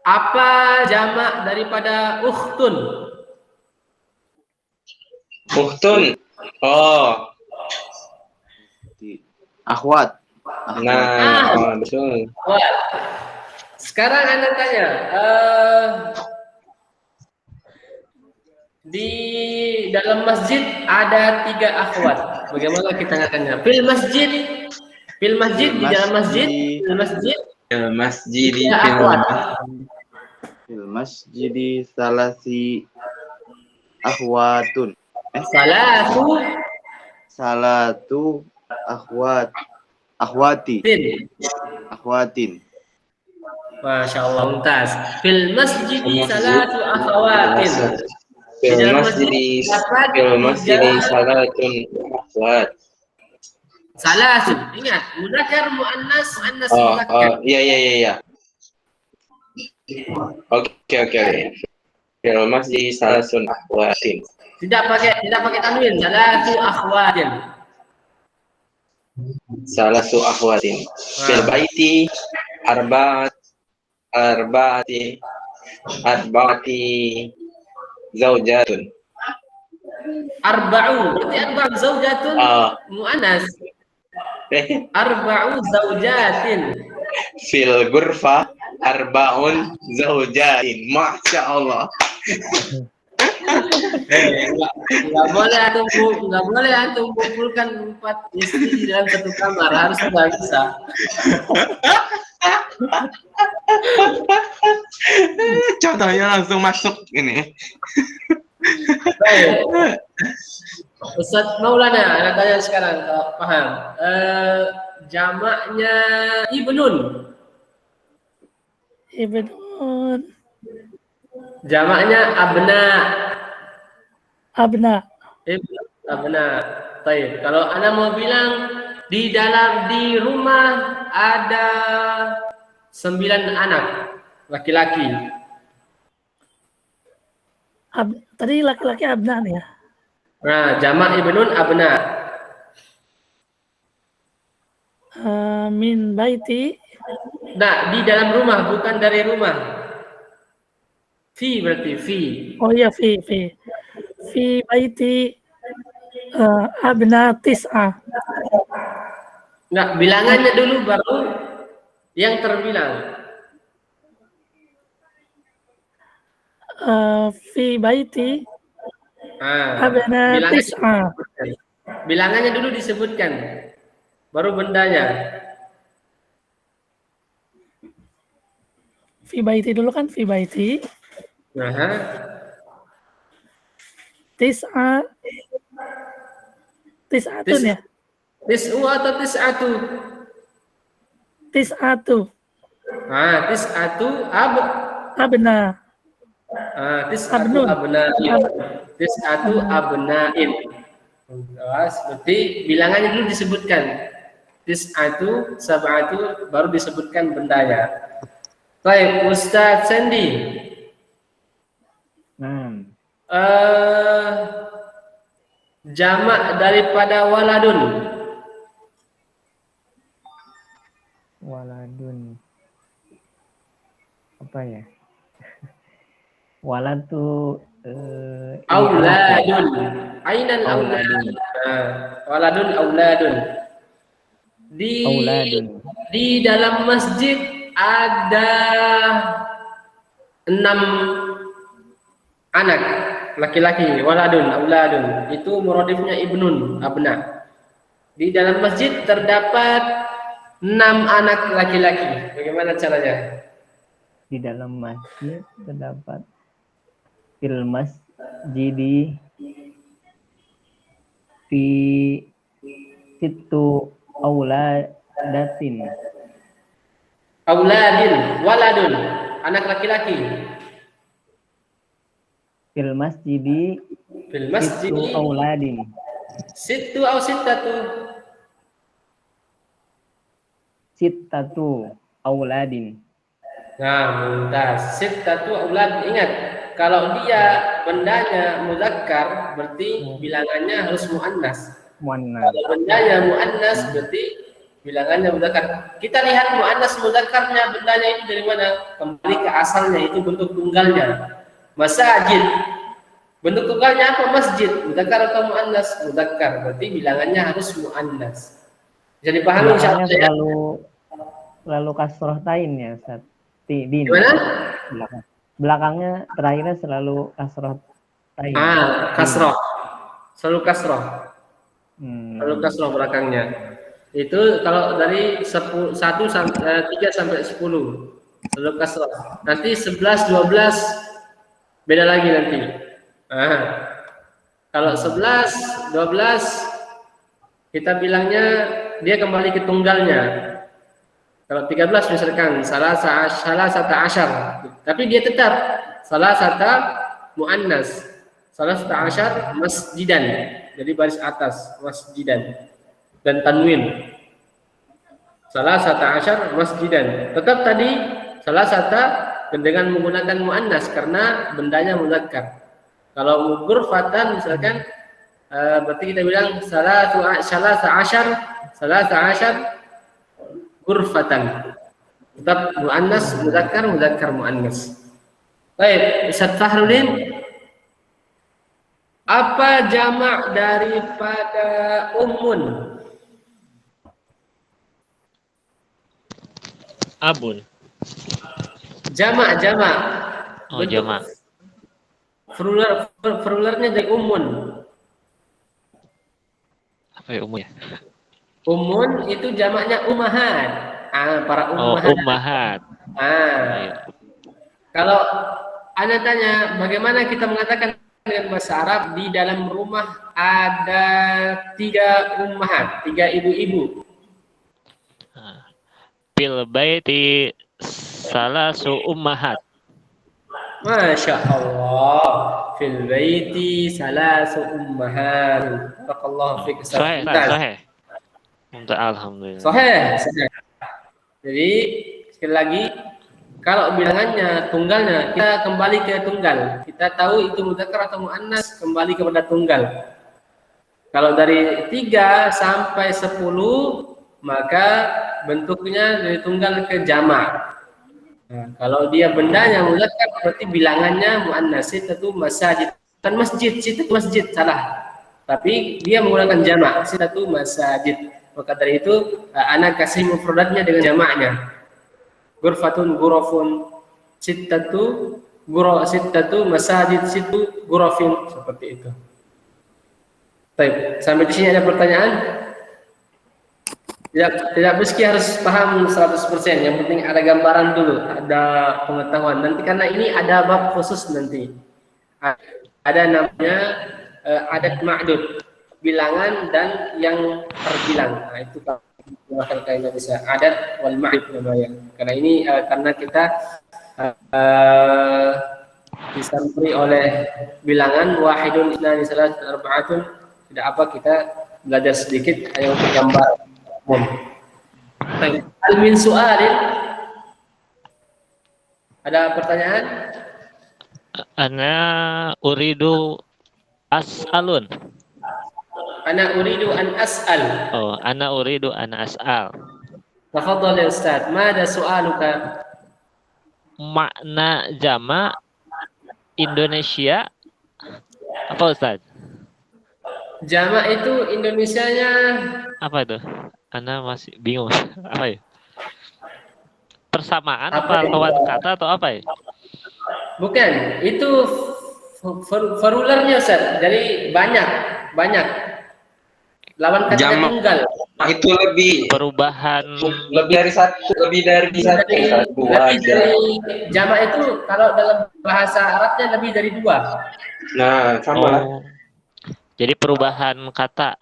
A: apa jamak daripada ukhtun?
C: Ukhtun.
B: Akhwat.
C: Betul.
A: Wah. Sekarang Anda tanya, di dalam masjid ada 3 akhwat. Bagaimana kita ngatakannya? Fil masjid di dalam masjid.
C: Masjidi
A: Tiga akhwat.
B: Fil masjidi salasi akhwatun. Salatu akhwatin.
A: Masya Allah, mumtaz. Fil masjid salatu akhwatin.
C: Fil masjidi salatun akhwat.
A: Salasun. Ingat, muzakkar muannas muzakkar.
C: Iya. Oke. Fil masjidi salatun akhwatin.
A: Tidak pakai tanwin. Salatu akhwatin.
C: Salatu akhwatin. Fil baiti arba'ati zaujatun.
A: Arba'u. Berarti arba'u zaujatun muannas. Arba'u zaujatin.
C: Fil ghurfa arba'un zaujatin. Masya Allah.
A: Nggak boleh antum kumpulkan 4 istri di dalam satu kamar, harus nggak bisa.
C: Contohnya langsung masuk ini.
A: Baik. Ustaz Maulana, anak tanya sekarang kalau paham. Jamaknya ibnun.
E: Ibnun.
A: Jamaknya abna.
E: Abna.
A: Ibn abna. Baik. Kalau Anda mau bilang di rumah ada 9 anak laki-laki.
E: Tadi laki-laki abna nih ya.
A: Nah, jamak ibnun abna.
E: Min baiti.
A: Nah, di dalam rumah, bukan dari rumah. Fi berarti fi.
E: Oh iya, fi baiti abna tis'ah.
A: Enggak, bilangannya dulu baru yang terbilang.
E: Fi baiti abna
A: Bilangannya
E: tis'ah.
A: bilangannya dulu disebutkan, baru bendanya.
E: Fi baiti dulu kan, fi baiti tis'ah. Tis'atun ya.
A: Tis'u atau tis'atu?
E: Tis'atu.
A: Tis'atu
E: Abna.
A: tis'atu abna'in. Tis'atu abna'in. Seperti bilangannya dulu disebutkan. Tis'atu, sab'atu, baru disebutkan bendanya. Baik, Ustaz Sandy. Jamak daripada waladun.
F: Waladun. Apa ya? Walad tuh
A: Auladun. Ainal auladun. Waladun auladun.
F: Auladun.
A: Di dalam masjid ada 6 anak laki-laki, waladun, auladun. Itu muradifnya ibnun, abna. Di dalam masjid terdapat 6 anak laki-laki. Bagaimana caranya?
F: Di dalam masjid terdapat fil masjidi fi situ auladatin.
A: Auladin, waladun, anak laki-laki.
F: Fil masjidi
A: Fil
F: situ
A: masjid
F: auladin.
A: situ au sittatu.
F: Sittatu auladin.
A: Nah, mumtaz. Sittatu aulad. Ingat, kalau dia bendanya muzakkar berarti bilangannya harus muannas.
F: Muannas.
A: Kalau bendanya muannas berarti bilangannya muzakkar. Kita lihat muannas muzakkarnya bendanya itu dari mana? Kembali ke asalnya, itu bentuk tunggalnya. Masajid. Bentuk tunggalnya apa? Masjid. Muzakkar atau muannas? Muzakkar. Berarti bilangannya harus muannas. Bisa dipahami
F: Belakangnya
A: insyaallah.
F: selalu kasroh tain ya, Ustaz. Din.
A: Gimana?
F: Belakangnya terakhirnya selalu kasroh tain.
A: Kasroh. Selalu kasroh. Selalu kasroh belakangnya. Itu kalau dari 3 sampai 10 selalu kasroh. Nanti 11, 12 beda lagi nanti. Kalau 11, 12 kita bilangnya dia kembali ke tunggalnya. Kalau 13 misalkan salah satu asyar, tapi dia tetap salah satu muannas. Salah satu asyar masjidan. Jadi baris atas masjidan dan tanwin. Salah satu asyar masjidan. Tetap tadi salah satu dengan menggunakan muannas karena bendanya muzakkar. Kalau ghurfatan misalkan berarti kita bilang salah asyar ghurfatan. Tetap muannas muzakkar muannas. Baik, Ustaz Fahrudin, apa jamak daripada ummun?
D: Abun.
A: Jamak.
D: Oh, jamak.
A: Pluralnya dari ummun.
D: Apa ya umum ya?
A: Ummun itu jamaknya ummahat. Para
D: Oh,
A: ummahat.
D: ummahat.
A: Kalau Anda tanya bagaimana kita mengatakan dengan bahasa Arab di dalam rumah ada 3 ummahat, 3 ibu-ibu.
D: Fil baiti salasu ummahat.
A: Masya Allah. Fil baiti salasu ummahat. Barakallahu fiik.
D: Sahih, sahih. Alhamdulillah.
A: Sahih. Jadi sekali lagi, kalau bilangannya tunggalnya, kita kembali ke tunggal. Kita tahu itu mudzakkar atau muannas, kembali kepada tunggal. Kalau dari 3 sampai 10, maka bentuknya dari tunggal ke jamak. Nah, kalau dia bendanya mudzakkar, berarti bilangannya muannas. Itu masajid. Kan masjid, itu masjid, salah. Tapi dia menggunakan jamak, itu masajid. Maka dari itu, ana kasih mufradatnya dengan jamaknya. Ghurfatun, ghurafun, sittatu masajid, situ ghurafin, seperti itu. Baik, sampai di sini ada pertanyaan? Tidak meski harus paham 100%, yang penting ada gambaran dulu, ada pengetahuan. Nanti karena ini ada bab khusus nanti. Ada namanya adat ma'dud, bilangan dan yang terbilang. Nah, itu kalau kalian bisa adat wal ma'dud namanya. Karena ini karena kita disampaikan oleh bilangan wahidun, isnani, salatun, arba'atun. Tidak apa, kita belajar sedikit hanya untuk gambar. Hal min su'alin? Ada pertanyaan?
D: Ana uridu as'alun.
A: Ana uridu an as'al.
D: Oh, ana uridu an as'al.
A: Tafadhal ya Ustaz, mada su'aluka?
D: Makna jama' Indonesia apa Ustaz?
A: Jama' itu Indonesianya
D: Apa itu? Ana masih bingung. Apa ya? Persamaan
A: Apa
D: apa
A: itu?
D: lawan kata atau apa ya?
A: bukan, itu formularnya Ustaz. Jadi banyak. Lawan kata
C: Jama'
A: tunggal.
C: Itu lebih
D: Perubahan
C: dari satu, lebih dari satu, dua
A: Lebih
C: aja.
A: dari jama' itu kalau dalam bahasa Arabnya lebih dari 2.
C: Nah, sama lah.
D: oh. Jadi perubahan kata.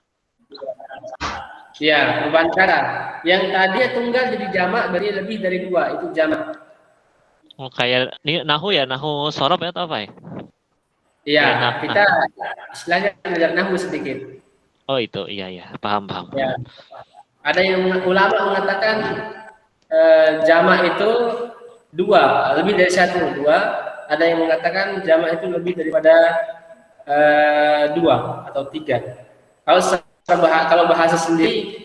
A: Ya, perubahan kata. Yang tadi tunggal jadi jamak, berarti lebih dari 2, itu jamak.
D: Oh, kayak ini nahu ya, nahu sorob ya atau apa ya?
A: Iya,
D: Ya, nah.
A: kita istilahnya belajar nahwu sedikit.
D: Oh itu, iya, paham.
A: Ya. Ada yang ulama mengatakan jamak itu 2, lebih dari 1, 2. Ada yang mengatakan jamak itu lebih daripada 2 atau 3. Kalau bahasa sendiri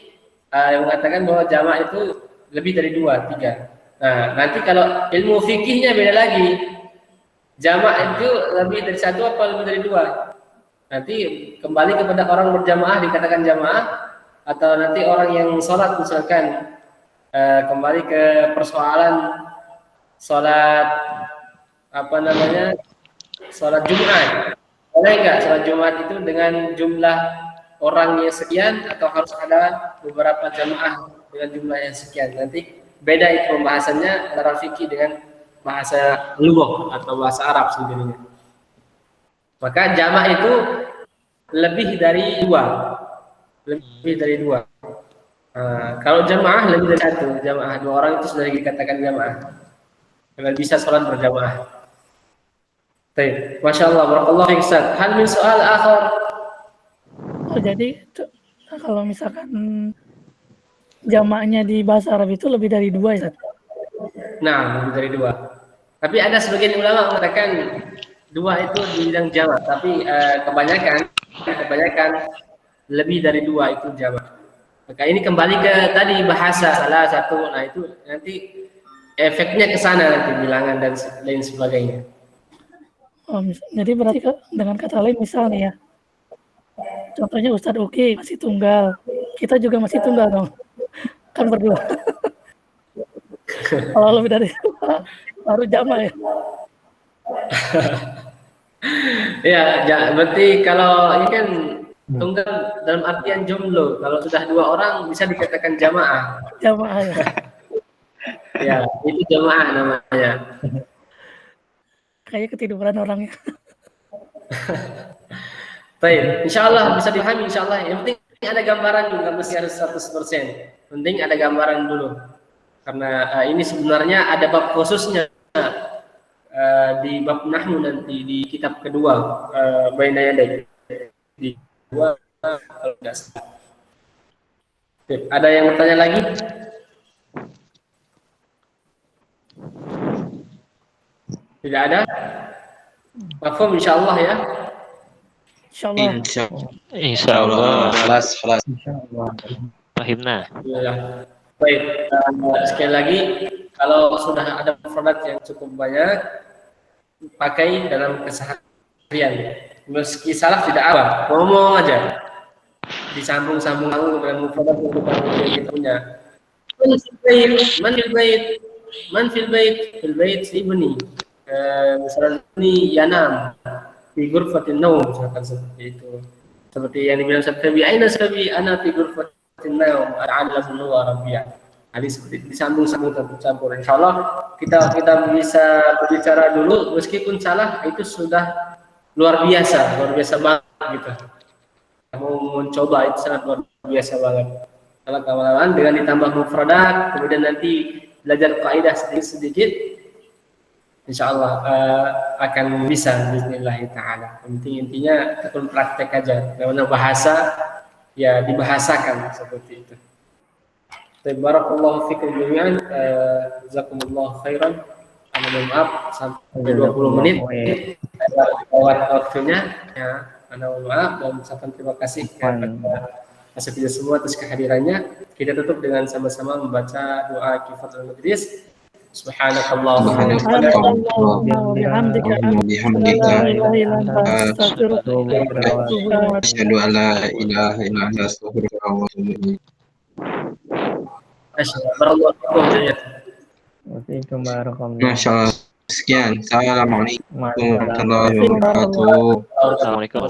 A: yang mengatakan bahwa jamak itu lebih dari 2, 3. Nah, nanti kalau ilmu fikihnya beda lagi. Jamak itu lebih dari 1 apa lebih dari 2? Nanti kembali kepada orang berjamaah dikatakan jamaah, atau nanti orang yang sholat misalkan kembali ke persoalan sholat sholat Jumat. Boleh nggak sholat Jumat itu dengan jumlah orangnya sekian, atau harus ada beberapa jamaah dengan jumlah yang sekian? Nanti beda itu pembahasannya antara fikih dengan bahasa lughah atau bahasa Arab sendirinya. Maka jamak itu lebih dari 2. Lebih dari 2. Kalau jamaah lebih dari 1. Jamaah 2 orang itu sudah dikatakan jamaah. Karena bisa sholat berjamaah. Baik, Masya Allah, barakallahu fiik Ustaz. Hal min soal akhir.
E: Oh, jadi kalau misalkan jamaknya di bahasa Arab itu lebih dari 2 ya?
A: Nah, lebih dari 2. Tapi ada sebagian ulama mengatakan 2 itu dibilang jamak, tapi kebanyakan lebih dari 2 itu jamak. Maka ini kembali ke tadi bahasa salah satu. Nah, itu nanti efeknya ke sana nanti bilangan dan lain sebagainya.
E: Oh, jadi berarti dengan kata lain misalnya ya, contohnya Ustadz Uki masih tunggal, kita juga masih tunggal dong, kan berdua. Kalau lebih dari 2 baru jamak ya.
A: Ya, berarti kalau ini kan tunggal dalam artian jumlah. Kalau sudah 2 orang bisa dikatakan jamaah.
E: Jamaah ya.
A: Ya, itu jamaah namanya.
E: Kayak ketiduran orangnya.
A: Baik, insyaallah bisa dipahami insyaallah. Yang penting ada gambaran juga, mesti harus 100%. Penting ada gambaran dulu. Karena ini sebenarnya ada bab khususnya di bab nahwu nanti di kitab kedua, baina yaday. Di dua kalau tidak salah. Ada yang bertanya lagi? Tidak ada? Mafhum insyaallah ya.
E: Insyaallah.
D: Insyaallah.
B: Kelas.
F: Insyaallah.
D: Fahimna.
A: Ya. Baik, sekali lagi kalau sudah ada produk yang cukup banyak pakai dalam keseharian. Meski salah tidak apa, ngomong aja. Disambung-sambung dengan produk yang kita punya. Man fil bait ibni. Misalnya ini yanam fi ghurfatin naum, misalkan seperti itu. Seperti yang dibilang Sabi, aina Sabi ana fi ghurfatin naum a'ala wa rabbiya. Hadis seperti disambung-sambung campur. Insyaallah kita bisa berbicara dulu meskipun salah itu sudah luar biasa banget gitu. Mau mencoba itu sangat luar biasa banget. Kalau kawan-kawan dengan ditambah mufradat, kemudian nanti belajar kaidah sedikit, insyaallah akan bisa bismillah taala. Intinya tekun praktek aja. Bagaimana bahasa ya dibahasakan seperti itu. Barakallahu fikum jami'an. Jazakumullah khairan. Mohon maaf sampai 20 menit lewat waktunya ya. Mohon maaf dan ucapkan terima kasih kepada kita semua atas kehadirannya. Kita tutup dengan sama-sama membaca doa kifatul majlis. Subhanakallahumma
E: wa bihamdika
C: Asyhadu an la ilaha illa anta astaghfiruka wa atubu ilaik.
F: Waalaikumsalam warahmatullahi
C: Masya Allah. Sekian. Assalamualaikum
F: wabarakatuh.
C: warahmatullahi wabarakatuh.
D: Assalamualaikum.